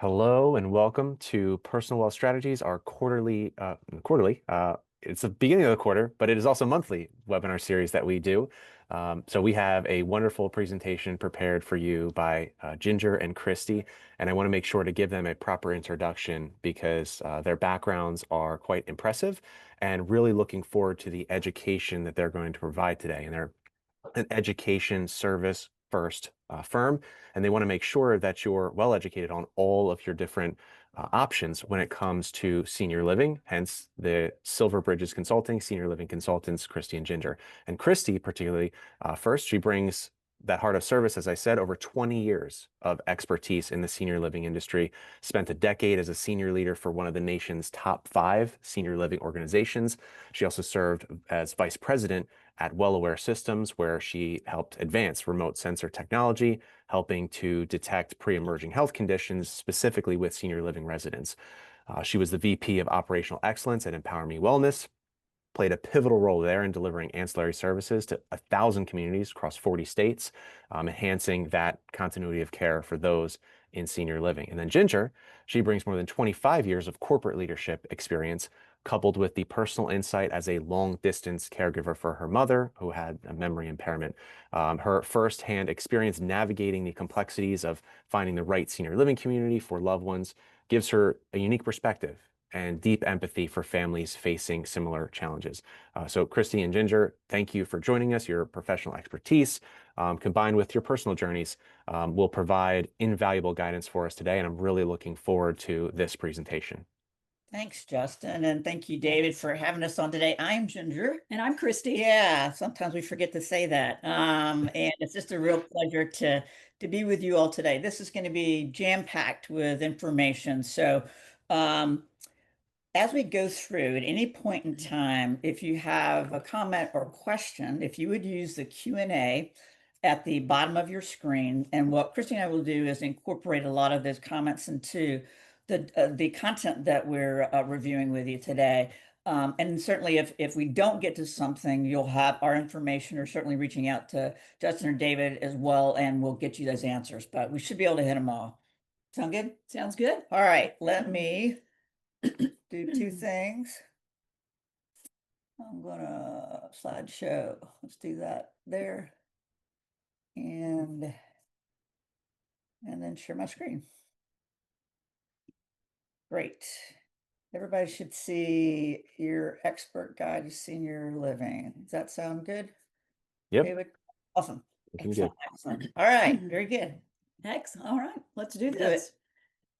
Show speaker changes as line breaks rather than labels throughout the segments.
Hello and welcome to Personal Wealth Strategies, our quarterly. It's the beginning of the quarter, but it is also monthly webinar series that we do. So we have a wonderful presentation prepared for you by Ginger and Christy, and I want to make sure to give them a proper introduction because their backgrounds are quite impressive and really looking forward to the education that they're going to provide today. And they're an education service first firm, and they want to make sure that you're well educated on all of your different options when it comes to senior living, hence the Silver Bridges Consulting, Senior Living Consultants, Christy and Ginger. And Christy, particularly, first, she brings that heart of service, as I said, over 20 years of expertise in the senior living industry, spent a decade as a senior leader for one of the nation's top 5 senior living organizations. She also served as vice president at Well Systems, where she helped advance remote sensor technology, helping to detect pre-emerging health conditions, specifically with senior living residents. She was the VP of Operational Excellence at Empower Me Wellness, played a pivotal role there in delivering ancillary services to 1,000 communities across 40 states, enhancing that continuity of care for those in senior living. And then Ginger, she brings more than 25 years of corporate leadership experience, coupled with the personal insight as a long-distance caregiver for her mother, who had a memory impairment. Her firsthand experience navigating the complexities of finding the right senior living community for loved ones gives her a unique perspective and deep empathy for families facing similar challenges. So Christy and Ginger, thank you for joining us. Your professional expertise, combined with your personal journeys, will provide invaluable guidance for us today, and I'm really looking forward to this presentation.
Thanks, Justin, and thank you, David, for having us on today. I'm Ginger.
And I'm Christy.
Yeah, sometimes we forget to say that. And it's just a real pleasure to be with you all today. This is going to be jam-packed with information. So, um, as we go through, at any point in time, if you have a comment or question, if you would use the Q&A at the bottom of your screen, and what Christy and I will do is incorporate a lot of those comments into the content that we're reviewing with you today. And certainly if we don't get to something, you'll have our information, or certainly reaching out to Justin or David as well, and we'll get you those answers. But we should be able to hit them all. Sound good?
Sounds good.
All right, let me do two things. I'm gonna slideshow. Let's do that there. And then share my screen. Great. Everybody should see your expert guide to senior living. Does that sound good?
Yep,
David? Awesome.
looking good.
Excellent. All right, very good.
Excellent. All right, let's do
Do
this.
it.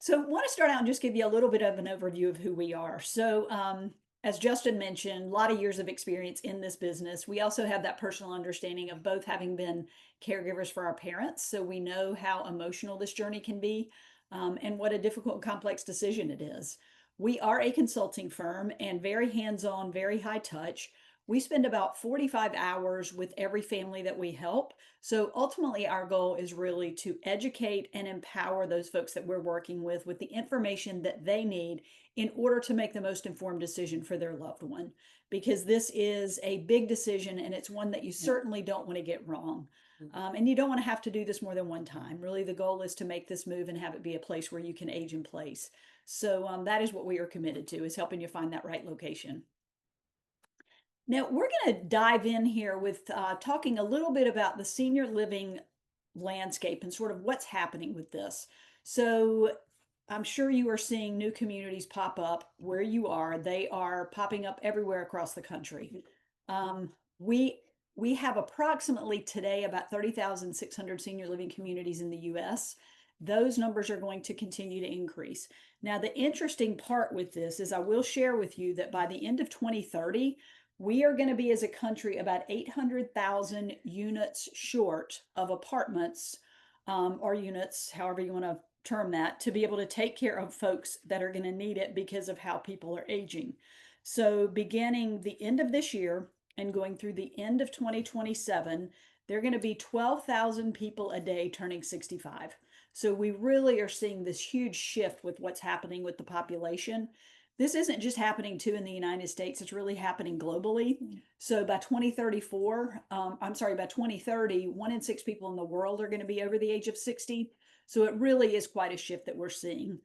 So, I want to start out and just give you a little bit of an overview of who we are. So, as Justin mentioned, a lot of years of experience in this business. We also have that personal understanding of both having been caregivers for our parents. So, we know how emotional this journey can be, and what a difficult, complex decision it is. We are a consulting firm and very hands on, very high touch. We spend about 45 hours with every family that we help. So ultimately, our goal is really to educate and empower those folks that we're working with the information that they need in order to make the most informed decision for their loved one. Because this is a big decision, and it's one that you certainly don't want to get wrong. And you don't want to have to do this more than one time. Really, the goal is to make this move and have it be a place where you can age in place. So that is what we are committed to, is helping you find that right location. Now, we're going to dive in here with talking a little bit about the senior living landscape and sort of what's happening with this. So, I'm sure you are seeing new communities pop up where you are. They are popping up everywhere across the country. We have approximately today about 30,600 senior living communities in the US. Those numbers are going to continue to increase. Now, the interesting part with this is I will share with you that by the end of 2030, we are going to be, as a country, about 800,000 units short of apartments, or units, however you want to term that, to be able to take care of folks that are going to need it because of how people are aging. So beginning the end of this year and going through the end of 2027, there are going to be 12,000 people a day turning 65. So we really are seeing this huge shift with what's happening with the population. This isn't just happening too in the United States, it's really happening globally. So by 2030, 1 in 6 people in the world are going to be over the age of 60. So it really is quite a shift that we're seeing.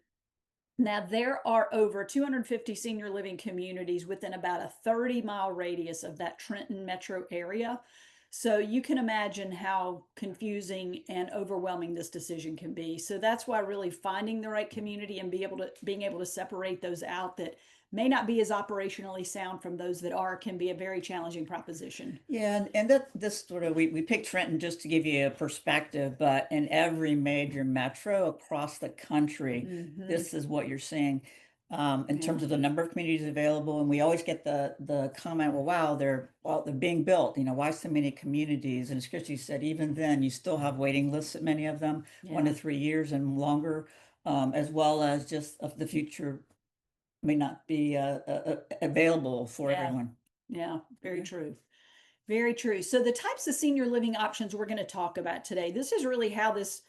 Now, there are over 250 senior living communities within about a 30-mile radius of that Trenton metro area. So you can imagine how confusing and overwhelming this decision can be. So that's why really finding the right community and being able to separate those out that may not be as operationally sound from those that are can be a very challenging proposition.
Yeah, and that this sort of we picked Trenton just to give you a perspective, but in every major metro across the country, this is what you're seeing in terms of the number of communities available. And we always get the comment, well, wow, they're being built. You know, why so many communities? And as Christy said, even then, you still have waiting lists at many of them, 1 to 3 years and longer, as well as just of the future may not be available for everyone.
Yeah, very true. Very true. So the types of senior living options we're going to talk about today, this is really how this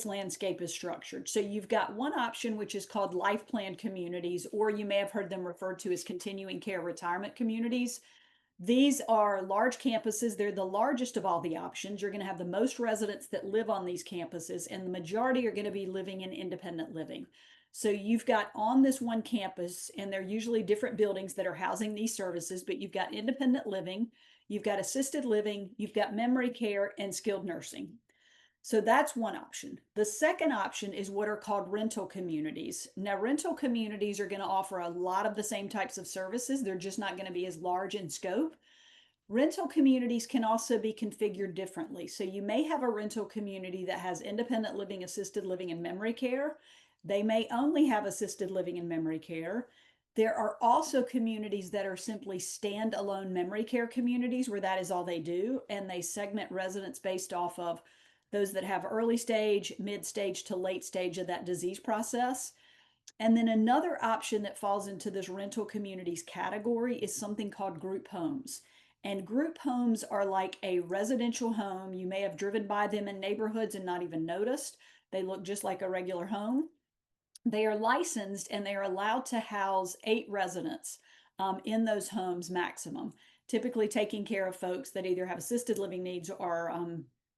landscape is structured. So you've got one option, which is called life plan communities, or you may have heard them referred to as continuing care retirement communities. These are large campuses. They're the largest of all the options. You're going to have the most residents that live on these campuses, and the majority are going to be living in independent living. So you've got on this one campus, and they're usually different buildings that are housing these services, but you've got independent living, you've got assisted living, you've got memory care, and skilled nursing. So that's one option. The second option is what are called rental communities. Now, rental communities are going to offer a lot of the same types of services. They're just not going to be as large in scope. Rental communities can also be configured differently. So you may have a rental community that has independent living, assisted living, and memory care. They may only have assisted living and memory care. There are also communities that are simply standalone memory care communities where that is all they do, and they segment residents based off of those that have early stage, mid stage to late stage of that disease process. And then another option that falls into this rental communities category is something called group homes. And group homes are like a residential home. You may have driven by them in neighborhoods and not even noticed. They look just like a regular home. They are licensed and they are allowed to house 8 residents in those homes maximum, typically taking care of folks that either have assisted living needs or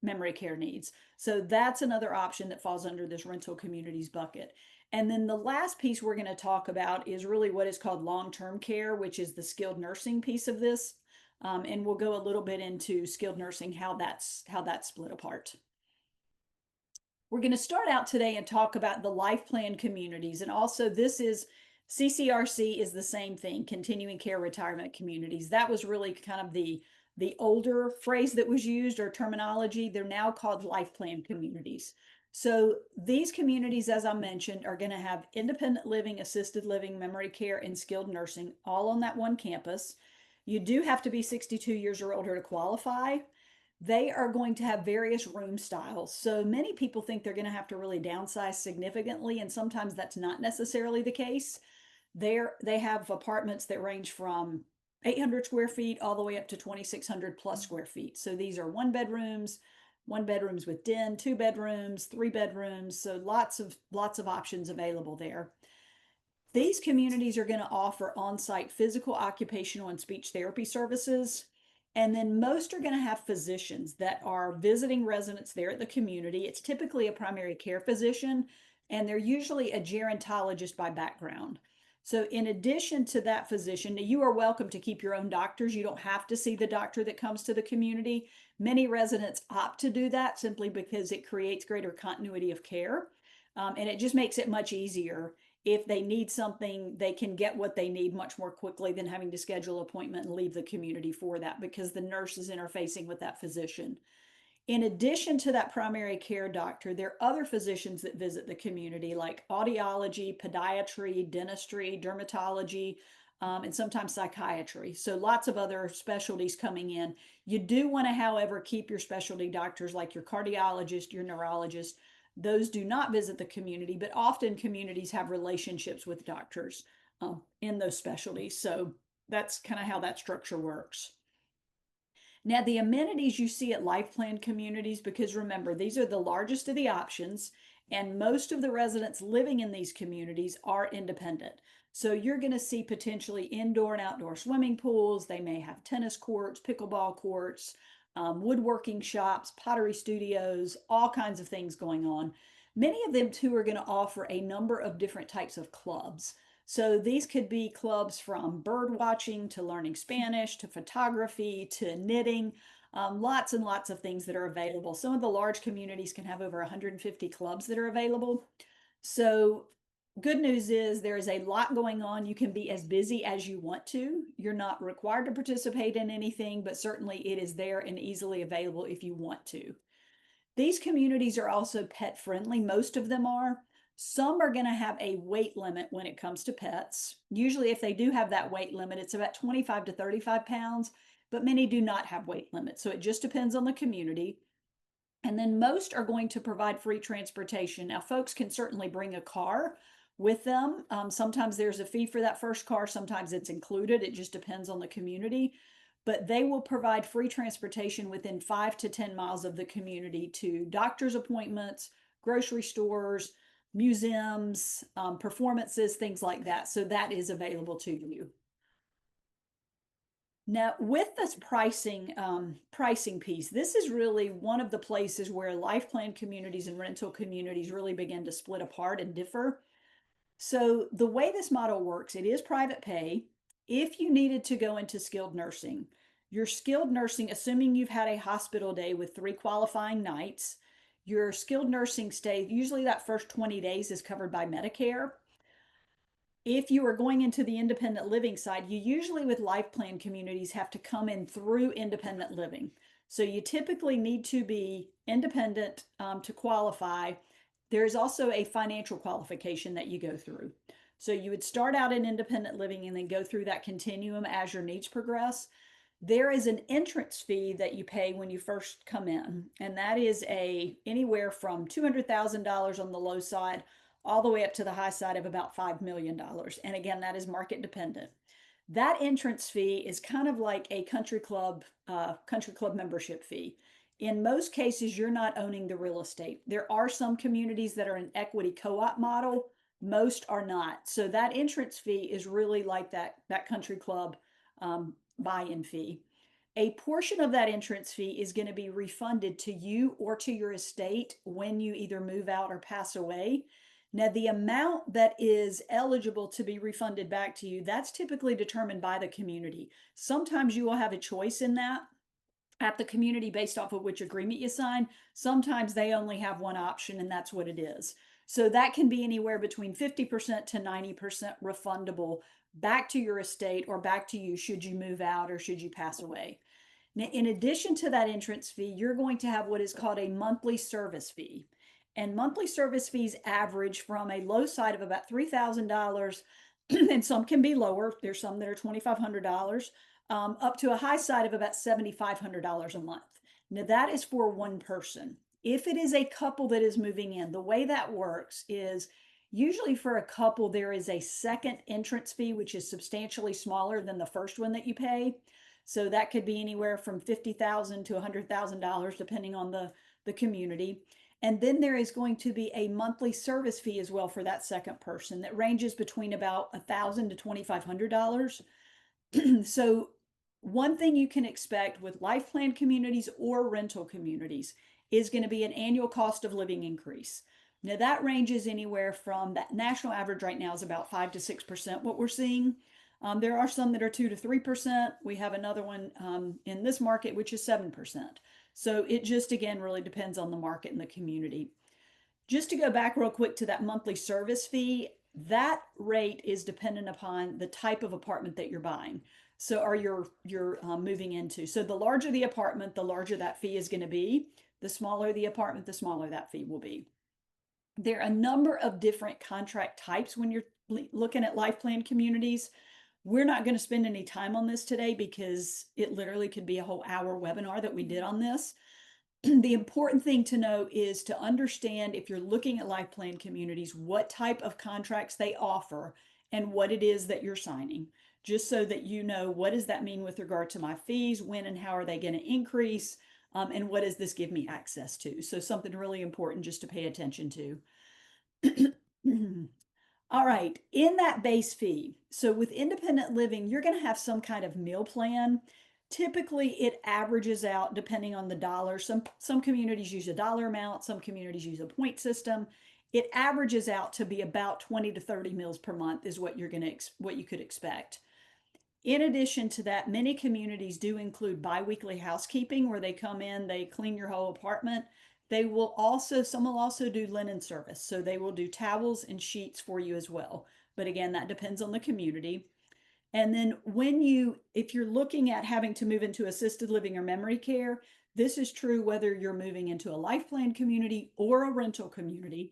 memory care needs. So that's another option that falls under this rental communities bucket. And then the last piece we're going to talk about is really what is called long-term care, which is the skilled nursing piece of this. And we'll go a little bit into skilled nursing, how that's split apart. We're going to start out today and talk about the life plan communities. And also this is CCRC is the same thing, continuing care retirement communities. That was really kind of the older phrase that was used or terminology. They're now called life plan communities. So these communities, as I mentioned, are going to have independent living, assisted living, memory care, and skilled nursing all on that one campus. You do have to be 62 years or older to qualify. They are going to have various room styles. So many people think they're going to have to really downsize significantly, and sometimes that's not necessarily the case. They have apartments that range from 800 square feet all the way up to 2,600 plus square feet. So these are one bedrooms with den, 2 bedrooms, 3 bedrooms. So lots of options available there. These communities are going to offer on-site physical, occupational, and speech therapy services. And then most are going to have physicians that are visiting residents there at the community. It's typically a primary care physician, and they're usually a gerontologist by background. So in addition to that physician, you are welcome to keep your own doctors. You don't have to see the doctor that comes to the community. Many residents opt to do that simply because it creates greater continuity of care. And it just makes it much easier. If they need something, they can get what they need much more quickly than having to schedule an appointment and leave the community for that, because the nurse is interfacing with that physician. In addition to that primary care doctor, there are other physicians that visit the community, like audiology, podiatry, dentistry, dermatology, and sometimes psychiatry. So lots of other specialties coming in. You do want to, however, keep your specialty doctors like your cardiologist, your neurologist. Those do not visit the community, but often communities have relationships with doctors in those specialties. So that's kind of how that structure works. Now, the amenities you see at life plan communities, because remember, these are the largest of the options, and most of the residents living in these communities are independent. So you're going to see potentially indoor and outdoor swimming pools. They may have tennis courts, pickleball courts, woodworking shops, pottery studios, all kinds of things going on. Many of them too are going to offer a number of different types of clubs. So these could be clubs from bird watching to learning Spanish to photography to knitting, lots and lots of things that are available. Some of the large communities can have over 150 clubs that are available. So good news is there is a lot going on. You can be as busy as you want to. You're not required to participate in anything, but certainly it is there and easily available if you want to. These communities are also pet friendly. Most of them are. Some are going to have a weight limit when it comes to pets. Usually, if they do have that weight limit, it's about 25 to 35 pounds, but many do not have weight limits. So it just depends on the community. And then most are going to provide free transportation. Now, folks can certainly bring a car with them. Sometimes there's a fee for that first car, sometimes it's included. It just depends on the community. But they will provide free transportation within 5 to 10 miles of the community to doctor's appointments, grocery stores, museums, performances, things like that. So that is available to you. Now, with this pricing piece, this is really one of the places where life plan communities and rental communities really begin to split apart and differ. So the way this model works, it is private pay. If you needed to go into skilled nursing, your skilled nursing, assuming you've had a hospital day with 3 qualifying nights, your skilled nursing stay, usually that first 20 days is covered by Medicare. If you are going into the independent living side, you usually with life plan communities have to come in through independent living. So you typically need to be independent to qualify. There's also a financial qualification that you go through. So you would start out in independent living and then go through that continuum as your needs progress. There is an entrance fee that you pay when you first come in, and that is anywhere from $200,000 on the low side all the way up to the high side of about $5 million. And again, that is market dependent. That entrance fee is kind of like a country club membership fee. In most cases, you're not owning the real estate. There are some communities that are an equity co-op model. Most are not. So that entrance fee is really like that country club buy-in fee. A portion of that entrance fee is going to be refunded to you or to your estate when you either move out or pass away. Now, the amount that is eligible to be refunded back to you, that's typically determined by the community. Sometimes you will have a choice in that at the community based off of which agreement you sign. Sometimes they only have one option, and that's what it is. So that can be anywhere between 50% to 90% refundable back to your estate or back to you should you move out or should you pass away. Now, in addition to that entrance fee, you're going to have what is called a monthly service fee. And monthly service fees average from a low side of about $3,000, and some can be lower. There's some that are $2,500, up to a high side of about $7,500 a month. Now, that is for one person. If it is a couple that is moving in, the way that works is usually for a couple, there is a second entrance fee, which is substantially smaller than the first one that you pay. So that could be anywhere from $50,000 to $100,000, depending on the community. And then there is going to be a monthly service fee as well for that second person that ranges between about $1,000 to $2,500. So one thing you can expect with life plan communities or rental communities is going to be an annual cost of living increase. Now that ranges anywhere from that national average right now is about 5 to 6% what we're seeing. There are some that are 2 to 3%. We have another one in this market, which is 7%. So it just, again, really depends on the market and the community. Just to go back real quick to that monthly service fee, that rate is dependent upon the type of apartment that you're buying. So, or you're moving into. So the larger the apartment, the larger that fee is going to be. The smaller the apartment, the smaller that fee will be. There are a number of different contract types when you're looking at life plan communities. We're not going to spend any time on this today because it literally could be a whole hour webinar that we did on this. The important thing to know is to understand if you're looking at life plan communities, what type of contracts they offer and what it is that you're signing, just so that you know what does that mean with regard to my fees, when and how are they going to increase, and what does this give me access to? So something really important just to pay attention to. All right, in that base fee, so with independent living, you're going to have some kind of meal plan. Typically, it averages out depending on the dollar. Some communities use a dollar amount, some communities use a point system. It averages out to be about 20 to 30 meals per month is what what you could expect. In addition to that, many communities do include biweekly housekeeping where they come in, they clean your whole apartment. Some will also do linen service. So they will do towels and sheets for you as well. But again, that depends on the community. And then if you're looking at having to move into assisted living or memory care, this is true whether you're moving into a life plan community or a rental community.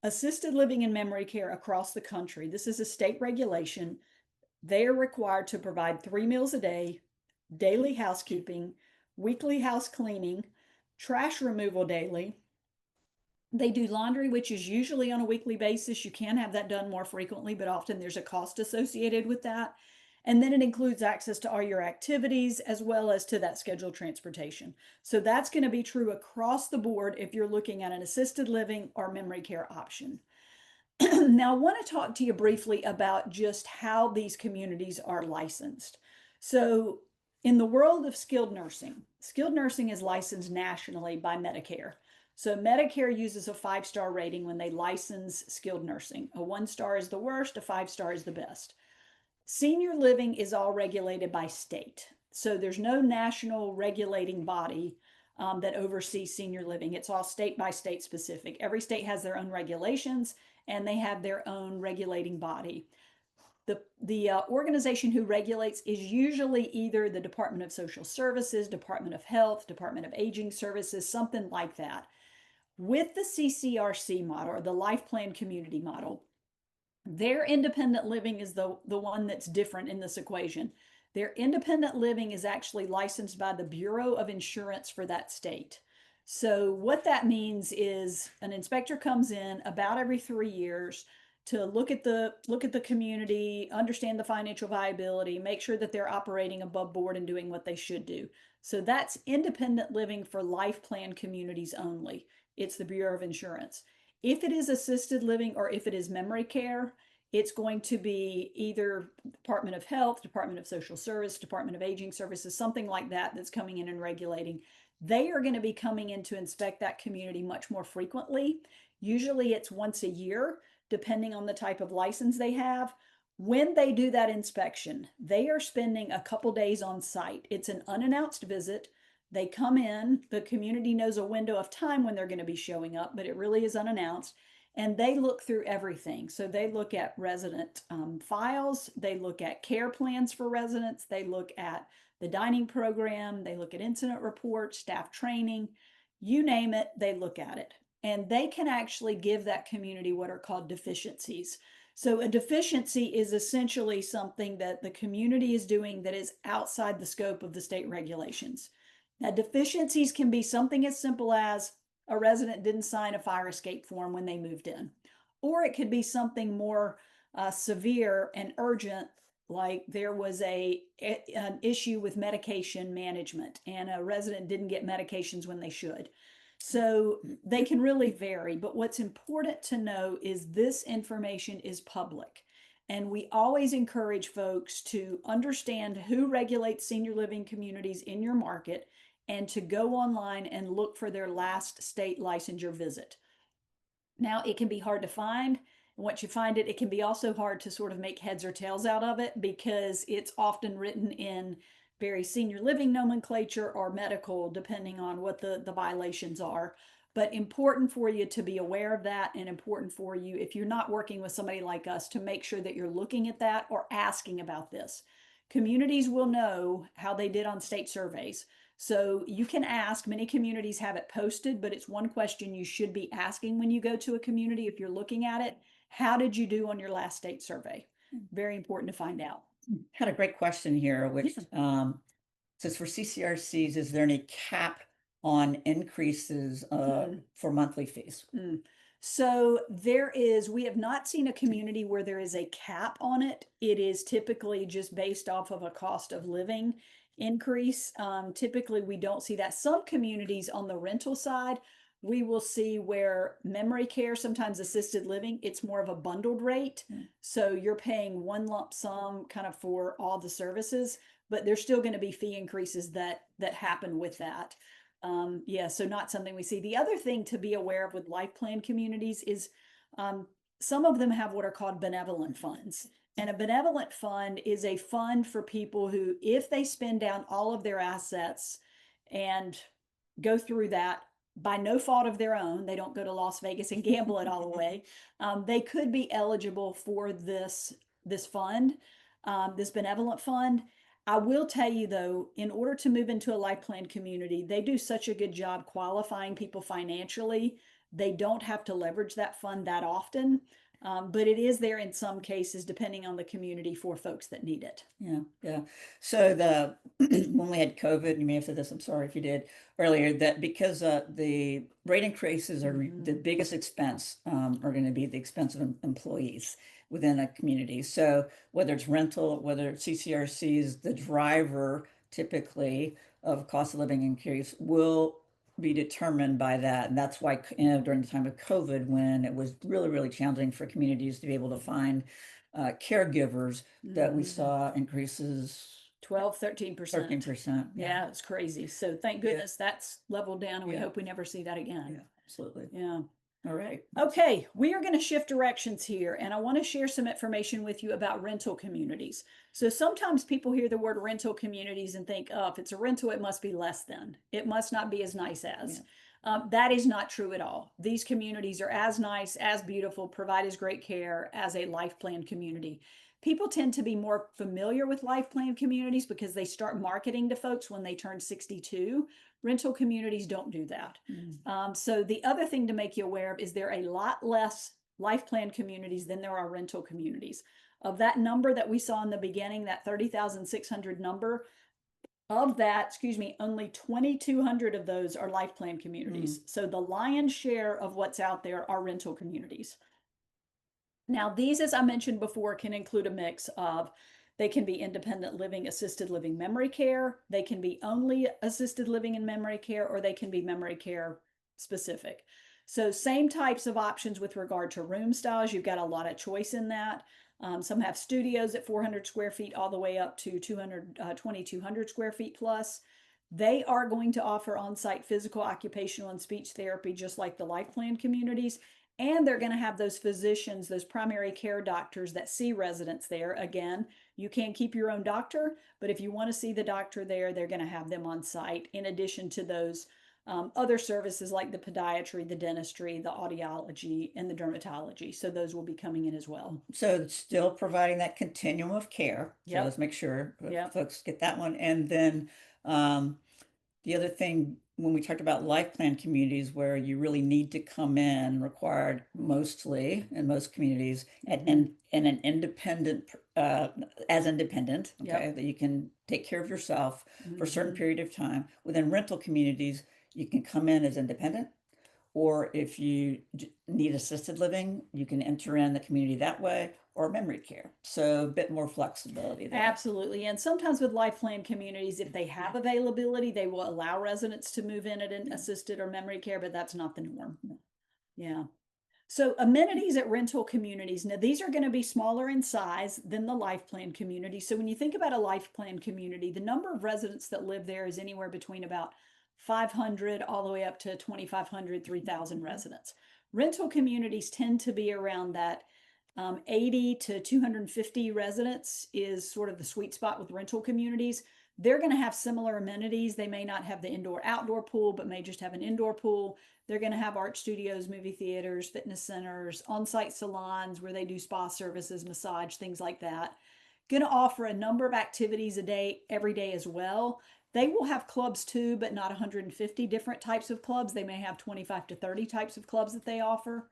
Assisted living and memory care across the country, this is a state regulation. They are required to provide 3 meals a day, daily housekeeping, weekly house cleaning, trash removal daily. They do laundry, which is usually on a weekly basis. You can have that done more frequently, but often there's a cost associated with that. And then it includes access to all your activities as well as to that scheduled transportation. So that's going to be true across the board if you're looking at an assisted living or memory care option. Now, I want to talk to you briefly about just how these communities are licensed. So in the world of skilled nursing is licensed nationally by Medicare. So Medicare uses a 5-star rating when they license skilled nursing. A 1-star is the worst, a 5-star is the best. Senior living is all regulated by state. So there's no national regulating body that oversees senior living. It's all state by state specific. Every state has their own regulations and they have their own regulating body. The organization who regulates is usually either the Department of Social Services, Department of Health, Department of Aging Services, something like that. With the CCRC model, or the Life Plan Community model, their independent living is the one that's different in this equation. Their independent living is actually licensed by the Bureau of Insurance for that state. So what that means is an inspector comes in about every 3 years to look at the community, understand the financial viability, make sure that they're operating above board and doing what they should do. So that's independent living for life plan communities only. It's the Bureau of Insurance. If it is assisted living or if it is memory care, it's going to be either Department of Health, Department of Social Service, Department of Aging Services, something like that that's coming in and regulating. They are going to be coming in to inspect that community much more frequently. Usually it's once a year, depending on the type of license they have. When they do that inspection, they are spending a couple days on site. It's an unannounced visit. They come in, the community knows a window of time when they're going to be showing up, but it really is unannounced. And they look through everything. So they look at resident files, they look at care plans for residents, they look at the dining program, they look at incident reports, staff training, you name it, they look at it. And they can actually give that community what are called deficiencies. So a deficiency is essentially something that the community is doing that is outside the scope of the state regulations. Now, deficiencies can be something as simple as a resident didn't sign a fire escape form when they moved in, or it could be something more severe and urgent, like there was an issue with medication management and a resident didn't get medications when they should. So they can really vary, but what's important to know is this information is public. And we always encourage folks to understand who regulates senior living communities in your market and to go online and look for their last state licensure visit. Now, it can be hard to find. And once you find it, it can be also hard to sort of make heads or tails out of it because it's often written in very senior living nomenclature or medical, depending on what the violations are. But important for you to be aware of that, and important for you, if you're not working with somebody like us, to make sure that you're looking at that or asking about this. Communities will know how they did on state surveys. So you can ask, many communities have it posted, but it's one question you should be asking when you go to a community if you're looking at it. How did you do on your last state survey? Very important to find out.
Had a great question here, which says for CCRCs, is there any cap on increases for monthly fees?
So we have not seen a community where there is a cap on it. It is typically just based off of a cost of living increase. Typically, we don't see that. Some communities on the rental side, we will see where memory care, sometimes assisted living, it's more of a bundled rate. So you're paying one lump sum kind of for all the services. but there's still going to be fee increases that happen with that. Yeah, so not something we see. The other thing to be aware of with life plan communities is some of them have what are called benevolent funds. And a benevolent fund is a fund for people who, if they spend down all of their assets and go through that by no fault of their own, they don't go to Las Vegas and gamble it all away, they could be eligible for this fund, this benevolent fund. I will tell you though, in order to move into a life plan community, they do such a good job qualifying people financially. They don't have to leverage that fund that often. But it is there in some cases, depending on the community, for folks that need it.
Yeah, yeah. So when we had COVID, you may have said this, I'm sorry if you did earlier, that because the rate increases are the biggest expense are going to be the expense of employees within a community. So whether it's rental, whether it's CCRCs, the driver typically of cost of living increase will be determined by that. And that's why, during the time of COVID, when it was really, really challenging for communities to be able to find caregivers, that we saw increases
12, 13%.
13%.
Yeah, it's crazy. So thank goodness that's leveled down, and we hope we never see that again.
Yeah, absolutely.
Yeah.
All right.
Okay, we are going to shift directions here, and I want to share some information with you about rental communities. So sometimes people hear the word rental communities and think, oh, if it's a rental, it must be less than. It must not be as nice as. That is not true at all. These communities are as nice, as beautiful, provide as great care as a life plan community. People tend to be more familiar with life plan communities because they start marketing to folks when they turn 62. Rental communities don't do that. So the other thing to make you aware of is there are a lot less life plan communities than there are rental communities. Of that number that we saw in the beginning, that 30,600 number, of that, only 2,200 of those are life plan communities. So the lion's share of what's out there are rental communities. Now, these, as I mentioned before, can include a mix of, they can be independent living, assisted living, memory care. They can be only assisted living and memory care, or they can be memory care specific. So same types of options with regard to room styles. You've got a lot of choice in that. Some have studios at 400 square feet all the way up to 2,200 square feet plus. They are going to offer on-site physical, occupational, and speech therapy, just like the life plan communities. And they're going to have those physicians, those primary care doctors that see residents there. Again, you can't keep your own doctor, but if you want to see the doctor there, they're going to have them on site, in addition to those other services like the podiatry, the dentistry, the audiology, and the dermatology. So those will be coming in as well.
So it's still providing that continuum of care. So let's make sure folks get that one. And then the other thing, when we talked about life plan communities where you really need to come in, required mostly in most communities, and an independent, as independent, okay, that you can take care of yourself for a certain period of time. Within rental communities, you can come in as independent, or if you need assisted living, you can enter in the community that way, or memory care. So a bit more flexibility there.
Absolutely. And sometimes with life plan communities, if they have availability, they will allow residents to move in at an assisted or memory care, but that's not the norm. Yeah. So amenities at rental communities. Now, these are going to be smaller in size than the life plan community. So when you think about a life plan community, the number of residents that live there is anywhere between about 500 all the way up to 2,500, 3,000 residents. Rental communities tend to be around that 80 to 250 residents is sort of the sweet spot with rental communities. They're going to have similar amenities. They may not have the indoor-outdoor pool, but may just have an indoor pool. They're going to have art studios, movie theaters, fitness centers, on-site salons where they do spa services, massage, things like that. Going to offer a number of activities a day, every day as well. They will have clubs too, but not 150 different types of clubs. They may have 25 to 30 types of clubs that they offer.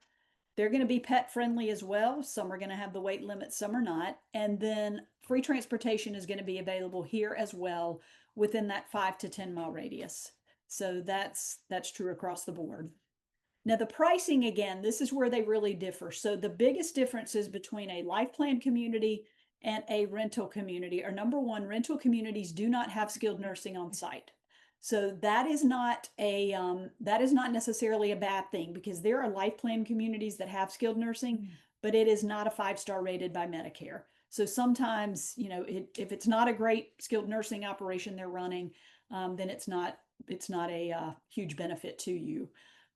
They're going to be pet friendly as well. Some are going to have the weight limit, some are not. And then free transportation is going to be available here as well within that 5 to 10 mile radius. So that's true across the board. Now the pricing, again, this is where they really differ. So the biggest differences between a life plan community and a rental community are, number one, rental communities do not have skilled nursing on site. So that is not necessarily a bad thing, because there are life plan communities that have skilled nursing, but it is not a 5-star rated by Medicare. So sometimes, you know, if it's not a great skilled nursing operation they're running, then it's not a huge benefit to you.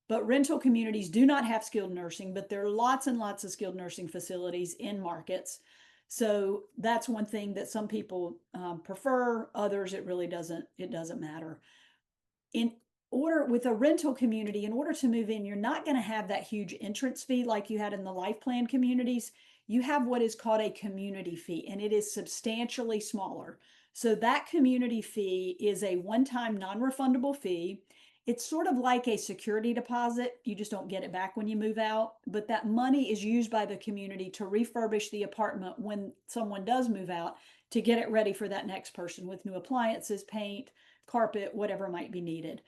But rental communities do not have skilled nursing, but there are lots and lots of skilled nursing facilities in markets. So that's one thing that some people prefer. Others, it really doesn't matter. In order with a rental community, in order to move in, you're not going to have that huge entrance fee like you had in the life plan communities. You have what is called a community fee, and it is substantially smaller. So that community fee is a one-time non-refundable fee. It's sort of like a security deposit. You just don't get it back when you move out, but that money is used by the community to refurbish the apartment when someone does move out, to get it ready for that next person with new appliances, paint, carpet, whatever might be needed.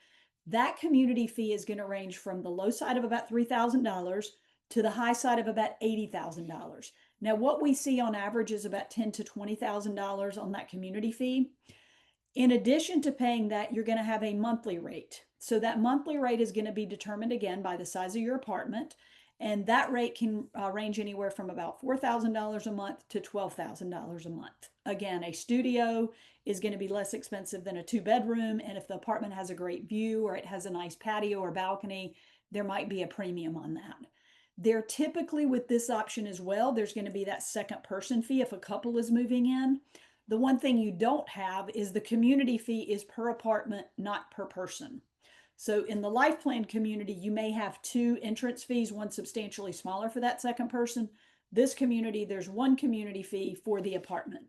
That community fee is going to range from the low side of about $3,000 to the high side of about $80,000. Now, what we see on average is about $10,000 to $20,000 on that community fee. In addition to paying that, you're going to have a monthly rate. So that monthly rate is going to be determined again by the size of your apartment. And that rate can range anywhere from about $4,000 a month to $12,000 a month. Again, a studio is going to be less expensive than a 2-bedroom. And if the apartment has a great view or it has a nice patio or balcony, there might be a premium on that. There typically, with this option as well, there's going to be that second person fee if a couple is moving in. The one thing you don't have is the community fee is per apartment, not per person. So in the life plan community, you may have 2 entrance fees, one substantially smaller for that second person. This community, there's one community fee for the apartment.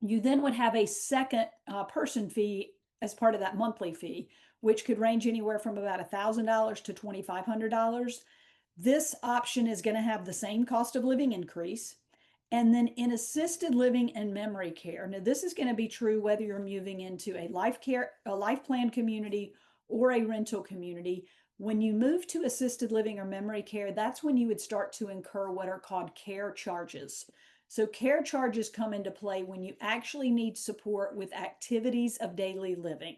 You then would have a second person fee as part of that monthly fee, which could range anywhere from about $1,000 to $2,500. This option is going to have the same cost of living increase. And then in assisted living and memory care, now this is going to be true whether you're moving into a life plan community or a rental community. When you move to assisted living or memory care, that's when you would start to incur what are called care charges. So care charges come into play when you actually need support with activities of daily living.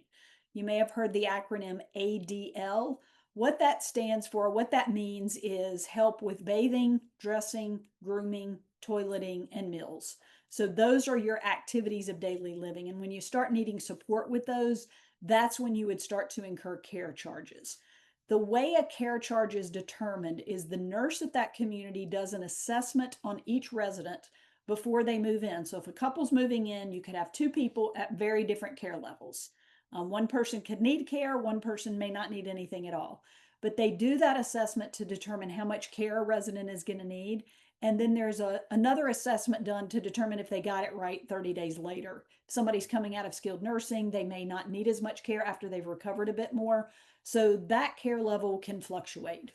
You may have heard the acronym ADL. What that stands for, what that means is help with bathing, dressing, grooming, toileting, and meals. So those are your activities of daily living. And when you start needing support with those, that's when you would start to incur care charges. The way a care charge is determined is the nurse at that community does an assessment on each resident before they move in. So if a couple's moving in, you could have 2 people at very different care levels. One person could need care, one person may not need anything at all. But they do that assessment to determine how much care a resident is going to need. And then there's another assessment done to determine if they got it right 30 days later. If somebody's coming out of skilled nursing, they may not need as much care after they've recovered a bit more. So that care level can fluctuate.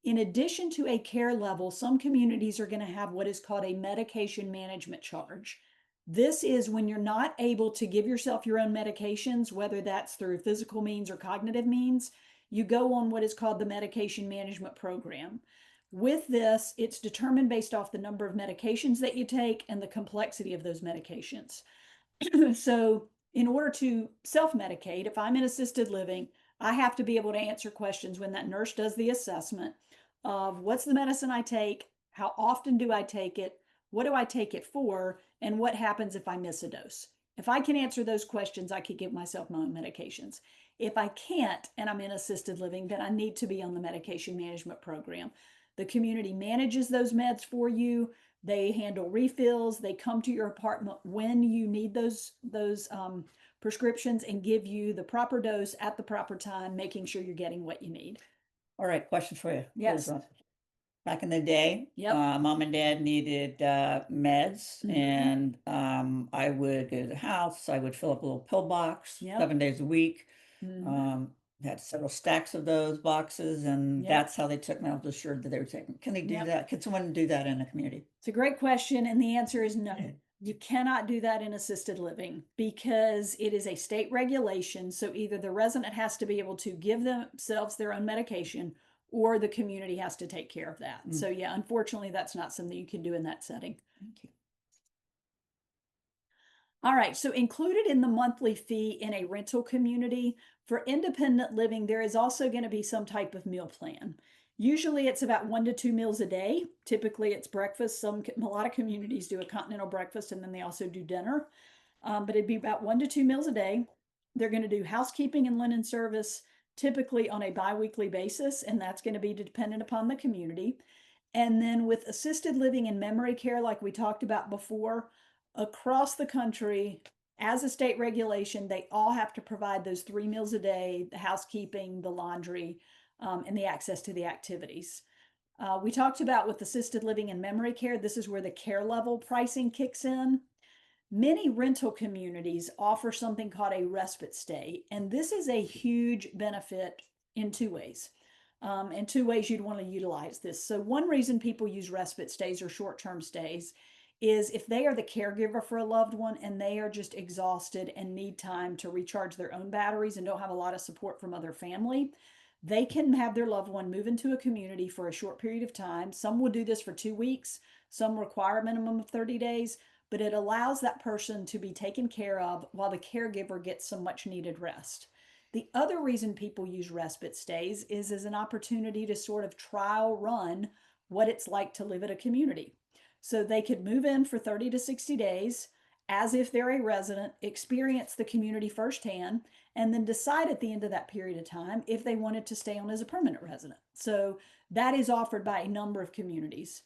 In addition to a care level, some communities are going to have what is called a medication management charge. This is when you're not able to give yourself your own medications, whether that's through physical means or cognitive means, you go on what is called the medication management program. With this, it's determined based off the number of medications that you take and the complexity of those medications. So in order to self-medicate, if I'm in assisted living, I have to be able to answer questions when that nurse does the assessment of what's the medicine I take, how often do I take it, what do I take it for, and what happens if I miss a dose. If I can answer those questions, I could give myself my own medications. If I can't, and I'm in assisted living, then I need to be on the medication management program. The community manages those meds for you. They handle refills. They come to your apartment when you need those prescriptions and give you the proper dose at the proper time, making sure you're getting what you need.
All right, question for you.
Yes.
Back in the day,
Yep.
Mom and Dad needed meds, and I would go to the house. I would fill up a little pill box 7 days a week. Had several stacks of those boxes, and that's how they took me. I was assured that they were taking. Can they do that? Can someone do that in a community?
It's a great question, and the answer is no. You cannot do that in assisted living because it is a state regulation. So either the resident has to be able to give themselves their own medication, or the community has to take care of that. So yeah, unfortunately, that's not something you can do in that setting.
Thank you.
All right, so included in the monthly fee in a rental community, for independent living, there is also going to be some type of meal plan. Usually it's about 1 to 2 meals a day. Typically it's breakfast. A lot of communities do a continental breakfast and then they also do dinner. But it'd be about 1 to 2 meals a day. They're going to do housekeeping and linen service typically on a biweekly basis, and that's going to be dependent upon the community. And then with assisted living and memory care, like we talked about before, across the country, as a state regulation, they all have to provide those 3 meals a day, the housekeeping, the laundry, and the access to the activities. We talked about with assisted living and memory care, this is where the care level pricing kicks in. Many rental communities offer something called a respite stay, and this is a huge benefit in two ways. And two ways you'd want to utilize this. So one reason people use respite stays or short-term stays is if they are the caregiver for a loved one and they are just exhausted and need time to recharge their own batteries and don't have a lot of support from other family, they can have their loved one move into a community for a short period of time. Some will do this for 2 weeks, some require a minimum of 30 days, but it allows that person to be taken care of while the caregiver gets some much needed rest. The other reason people use respite stays is as an opportunity to sort of trial run what it's like to live at a community. So they could move in for 30 to 60 days as if they're a resident, experience the community firsthand, and then decide at the end of that period of time if they wanted to stay on as a permanent resident. So that is offered by a number of communities.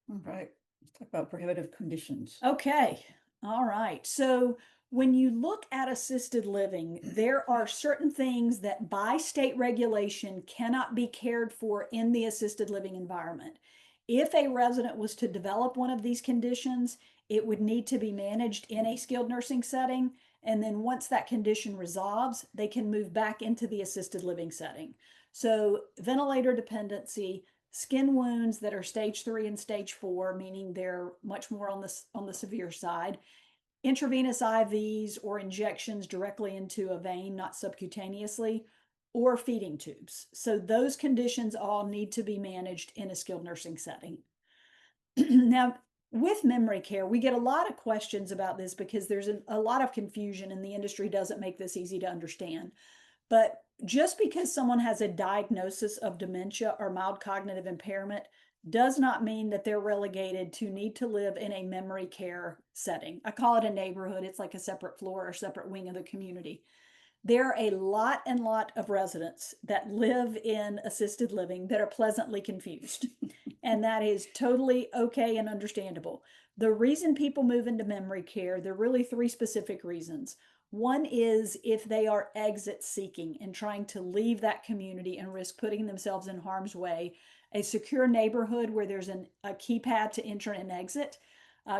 All right. Let's talk about prohibitive conditions.
Okay. All right. So when you look at assisted living, there are certain things that by state regulation cannot be cared for in the assisted living environment. If a resident was to develop one of these conditions, it would need to be managed in a skilled nursing setting. And then once that condition resolves, they can move back into the assisted living setting. So ventilator dependency, skin wounds that are stage 3 and stage 4, meaning they're much more on the severe side, intravenous IVs or injections directly into a vein, not subcutaneously, or feeding tubes. So those conditions all need to be managed in a skilled nursing setting. Now, with memory care, we get a lot of questions about this because there's a lot of confusion and the industry doesn't make this easy to understand. But just because someone has a diagnosis of dementia or mild cognitive impairment does not mean that they're relegated to need to live in a memory care setting. I call it a neighborhood. It's like a separate floor or separate wing of the community. There are a lot of residents that live in assisted living that are pleasantly confused. And that is totally okay and understandable. The reason people move into memory care, there are really 3 specific reasons. One is if they are exit seeking and trying to leave that community and risk putting themselves in harm's way. A secure neighborhood where there's a keypad to enter and exit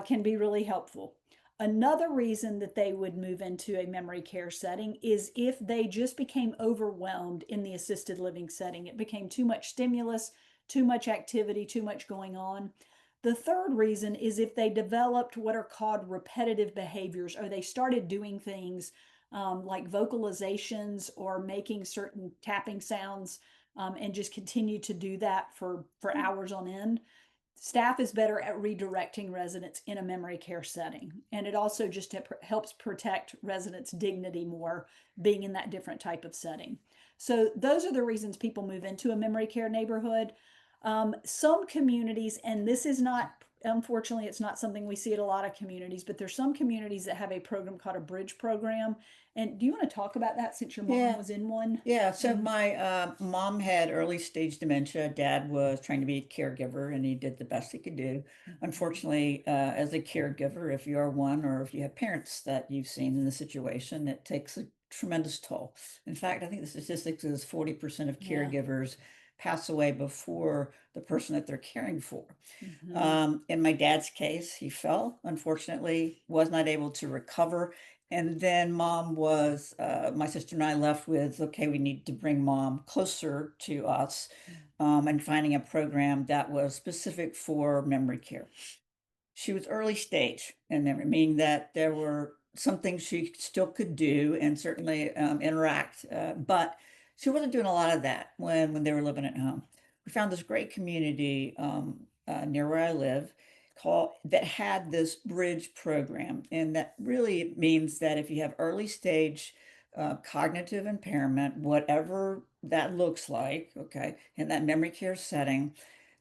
can be really helpful. Another reason that they would move into a memory care setting is if they just became overwhelmed in the assisted living setting. It became too much stimulus, too much activity, too much going on. The third reason is if they developed what are called repetitive behaviors, or they started doing things like vocalizations or making certain tapping sounds and just continue to do that for hours on end. Staff is better at redirecting residents in a memory care setting. And it also just helps protect residents' dignity more being in that different type of setting. So those are the reasons people move into a memory care neighborhood. Some communities, and this is not, unfortunately, it's not something we see at a lot of communities, but there's some communities that have a program called a bridge program. And do you want to talk about that since your mom was in one?
Yeah, so my mom had early stage dementia. Dad was trying to be a caregiver and he did the best he could do. Unfortunately, as a caregiver, if you are one or if you have parents that you've seen in the situation, it takes a tremendous toll. In fact, I think the statistics is 40% of caregivers pass away before the person that they're caring for. In my dad's case, he fell, unfortunately, was not able to recover. And then mom was, my sister and I left with, okay, we need to bring mom closer to us and finding a program that was specific for memory care. She was early stage in memory, meaning that there were some things she still could do and certainly interact, but she wasn't doing a lot of that when they were living at home. We found this great community near where I live that had this bridge program. And that really means that if you have early stage cognitive impairment, whatever that looks like, okay, in that memory care setting,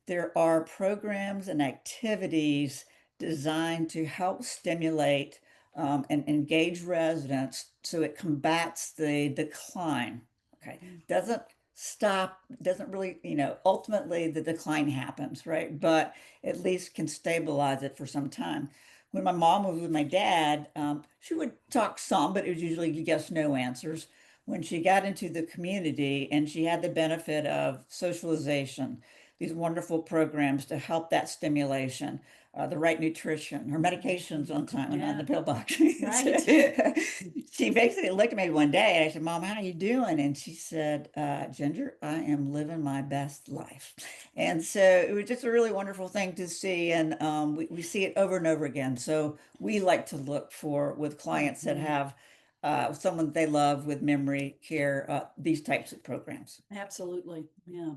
there are programs and activities designed to help stimulate and engage residents so it combats the decline. Okay. Doesn't stop, doesn't really, ultimately the decline happens, right? But at least can stabilize it for some time. When my mom was with my dad, she would talk some, but it was usually yes, no answers. When she got into the community and she had the benefit of socialization, these wonderful programs to help that stimulation, the right nutrition, her medications on time and on the pill box.
Right.
She basically looked at me one day and I said, Mom, how are you doing? And she said, Ginger, I am living my best life. And so it was just a really wonderful thing to see. And we see it over and over again. So we like to look for with clients that have someone they love with memory care, these types of programs.
Absolutely. Yeah.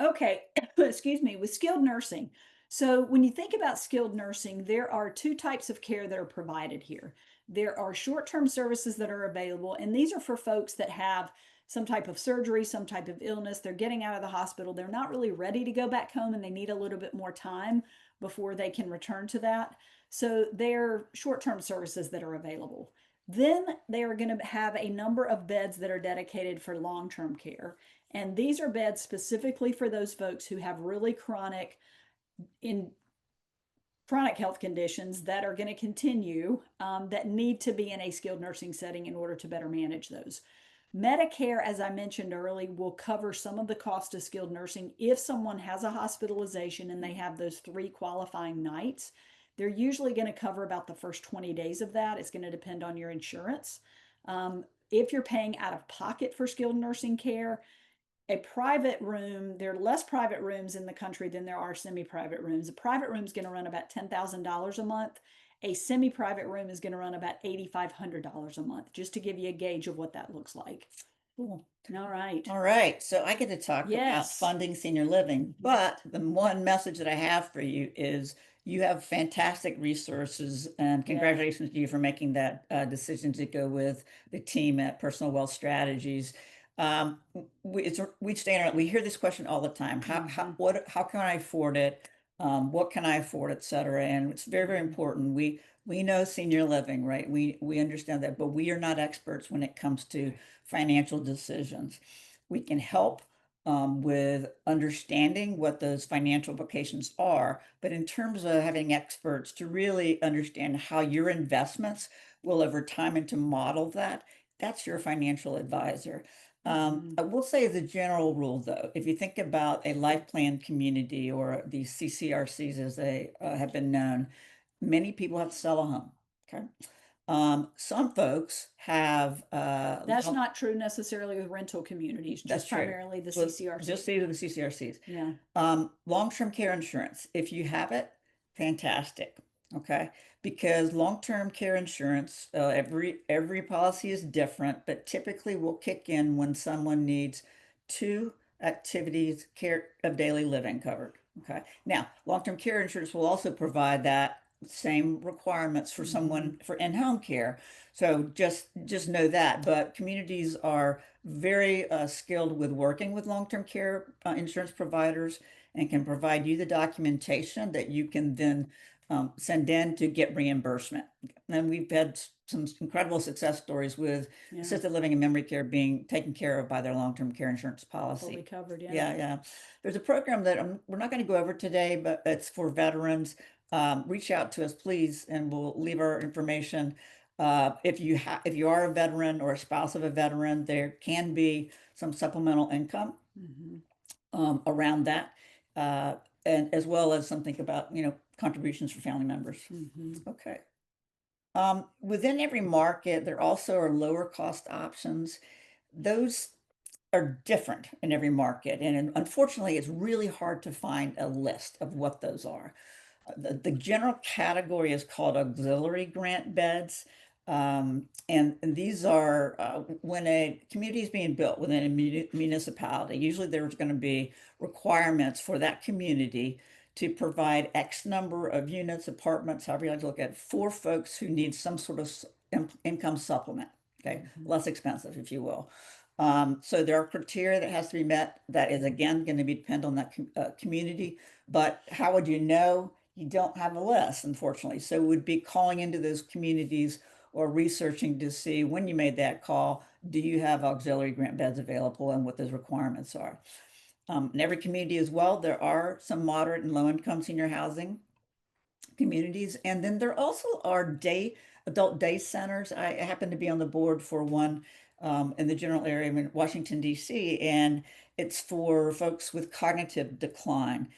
Okay, excuse me, with skilled nursing. So when you think about skilled nursing, there are two types of care that are provided here. There are short-term services that are available, and these are for folks that have some type of surgery, some type of illness. They're getting out of the hospital. They're not really ready to go back home and they need a little bit more time before they can return to that. So they're short-term services that are available. Then they are going to have a number of beds that are dedicated for long-term care. And these are beds specifically for those folks who have really chronic health conditions that are going to continue, that need to be in a skilled nursing setting in order to better manage those. Medicare, as I mentioned earlier, will cover some of the cost of skilled nursing if someone has a hospitalization and they have those 3 qualifying nights. They're usually going to cover about the first 20 days of that. It's going to depend on your insurance. If you're paying out of pocket for skilled nursing care, a private room, there are less private rooms in the country than there are semi-private rooms. A private room is going to run about $10,000 a month. A semi-private room is going to run about $8,500 a month, just to give you a gauge of what that looks like.
Cool.
All right.
All right. So I get to talk about
Yes.
funding senior living, but the one message that I have for you is you have fantastic resources, and congratulations to you for making that decision to go with the team at Personal Wealth Strategies. We hear this question all the time. How can I afford it? What can I afford, et cetera? And it's very, very important. We know senior living, right? We understand that, but we are not experts when it comes to financial decisions. We can help with understanding what those financial implications are, but in terms of having experts to really understand how your investments will over time and to model that, that's your financial advisor. I will say the general rule though, if you think about a life plan community or the CCRCs as they have been known, many people have to sell a home. Okay. Some folks have
That's not true necessarily with rental communities, just primarily the CCRCs.
Just the CCRCs.
Yeah.
Long-term care insurance, if you have it, fantastic. Okay. Because long-term care insurance, every policy is different, but typically will kick in when someone needs 2 activities care of daily living covered. Okay. Now, long-term care insurance will also provide that same requirements for someone for in-home care. So just know that. But communities are very skilled with working with long-term care insurance providers and can provide you the documentation that you can then send in to get reimbursement. And we've had some incredible success stories with assisted living and memory care being taken care of by their long-term care insurance policy.
Fully covered, yeah.
Yeah. There's a program that we're not going to go over today, but it's for veterans. Reach out to us, please, and we'll leave our information. If you are a veteran or a spouse of a veteran, there can be some supplemental income around that, and as well as something about contributions for family members. Okay. Within every market, there also are lower cost options. Those are different in every market, and unfortunately, it's really hard to find a list of what those are. The general category is called auxiliary grant beds. And these are when a community is being built within a municipality, usually there's going to be requirements for that community to provide X number of units, apartments, however you like to look at, for folks who need some sort of income supplement. okay, less expensive, if you will. So there are criteria that has to be met. That is, again, going to be depend on that community. But how would you know? You don't have a list, unfortunately. So it would be calling into those communities or researching to see when you made that call, do you have auxiliary grant beds available and what those requirements are. In every community as well, there are some moderate and low income senior housing communities. And then there also are adult day centers. I happen to be on the board for one in the general area in Washington, D.C., and it's for folks with cognitive decline,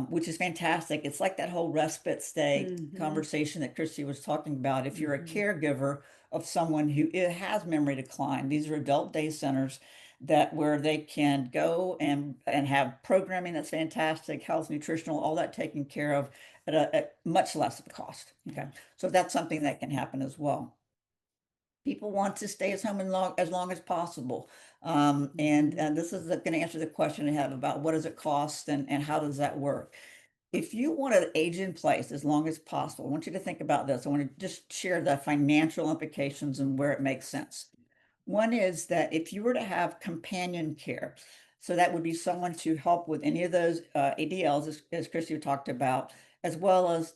which is fantastic. It's like that whole respite stay conversation that Christy was talking about. If you're a caregiver of someone who has memory decline, these are adult day centers that where they can go and have programming that's fantastic, health, nutritional, all that taken care of at much less of a cost. Okay, so that's something that can happen as well. People want to stay at home as long as possible. And this is going to answer the question I have about what does it cost and how does that work? If you want to age in place as long as possible, I want you to think about this. I want to just share the financial implications and where it makes sense. One is that if you were to have companion care, so that would be someone to help with any of those ADLs, as Christy talked about, as well as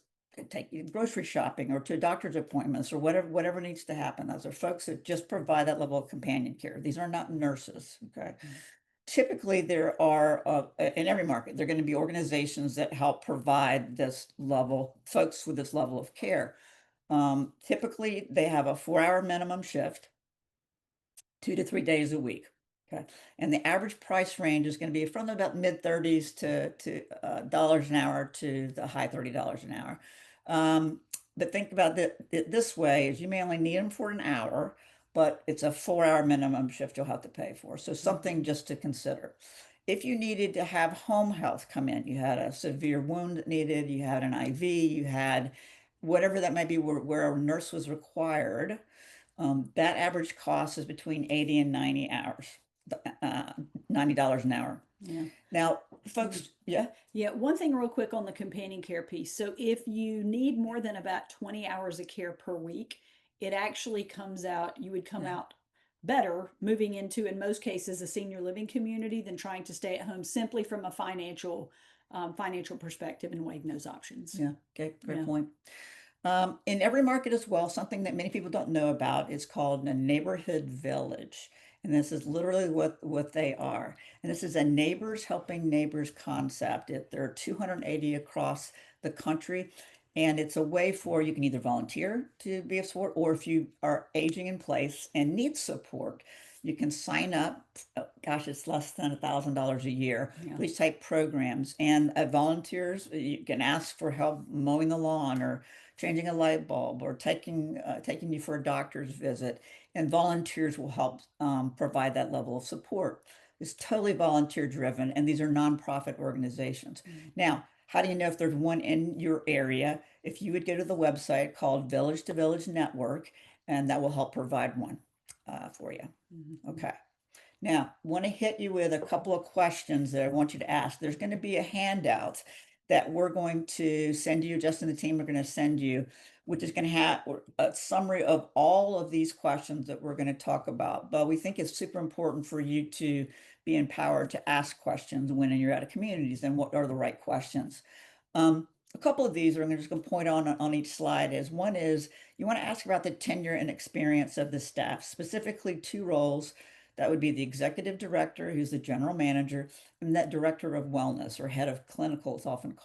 take you grocery shopping or to doctor's appointments or whatever needs to happen. Those are folks that just provide that level of companion care. These are not nurses, okay? Typically, there are in every market, there are going to be organizations that help provide this level, folks with this level of care. Typically, they have a 4-hour minimum shift, 2 to 3 days a week. Okay. And the average price range is going to be from about mid-30s to dollars an hour to the high $30 an hour. But think about it this way, is you may only need them for an hour, but it's a 4-hour minimum shift you'll have to pay for. So something just to consider. If you needed to have home health come in, you had a severe wound that needed, you had an IV, you had whatever that might be where a nurse was required, that average cost is between 80 and 90 hours, $90 an hour.
Yeah.
Now, folks, yeah.
Yeah, one thing real quick on the companion care piece. So if you need more than about 20 hours of care per week, it actually comes out, you would come out better moving into, in most cases, a senior living community than trying to stay at home simply from a financial perspective and weighing those options.
Yeah, okay, great point. In every market as well, something that many people don't know about is called a neighborhood village. And this is literally what they are. And this is a neighbors helping neighbors concept. There are 280 across the country. And it's a way for you can either volunteer to be of support, or if you are aging in place and need support, you can sign up. Gosh, it's less than $1,000 a year.
Yeah.
These type programs, and volunteers, you can ask for help mowing the lawn or changing a light bulb or taking you for a doctor's visit, and volunteers will help provide that level of support. It's totally volunteer driven, and these are nonprofit organizations. Now, how do you know if there's one in your area? If you would go to the website called Village to Village Network, and that will help provide one for you. Okay. Now, want to hit you with a couple of questions that I want you to ask. There's going to be a handout that we're going to send you, Justin and the team are going to send you, which is going to have a summary of all of these questions that we're going to talk about. But we think it's super important for you to be empowered to ask questions when you're at a communities and what are the right questions. A couple of these I'm just going to point on each slide is one is you want to ask about the tenure and experience of the staff, specifically 2 roles. That would be the executive director, who's the general manager, and that director of wellness or head of clinical is often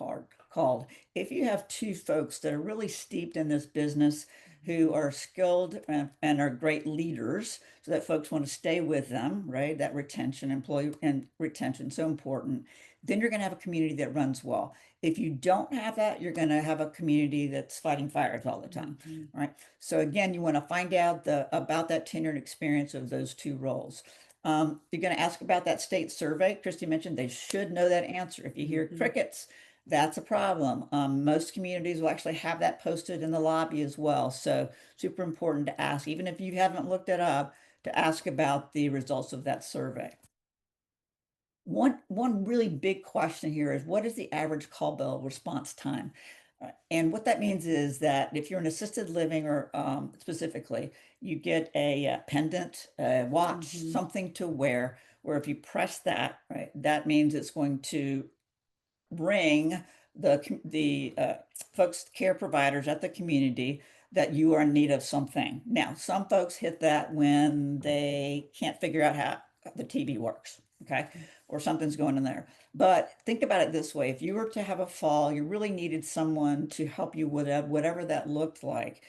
called. If you have 2 folks that are really steeped in this business, who are skilled and are great leaders, so that folks want to stay with them, right? That retention, employee and retention, so important. Then you're going to have a community that runs well. If you don't have that, you're going to have a community that's fighting fires all the time, right? So again, you want to find out about that tenure and experience of those 2 roles. You're going to ask about that state survey. Christy mentioned they should know that answer. If you hear crickets, that's a problem. Most communities will actually have that posted in the lobby as well. So super important to ask, even if you haven't looked it up, to ask about the results of that survey. One really big question here is, what is the average call bell response time? And what that means is that if you're in assisted living or specifically, you get a pendant, a watch, something to wear, where if you press that, right, that means it's going to ring the folks, care providers at the community that you are in need of something. Now, some folks hit that when they can't figure out how the TV works, okay, or something's going in there. But think about it this way: if you were to have a fall, you really needed someone to help you with whatever that looked like.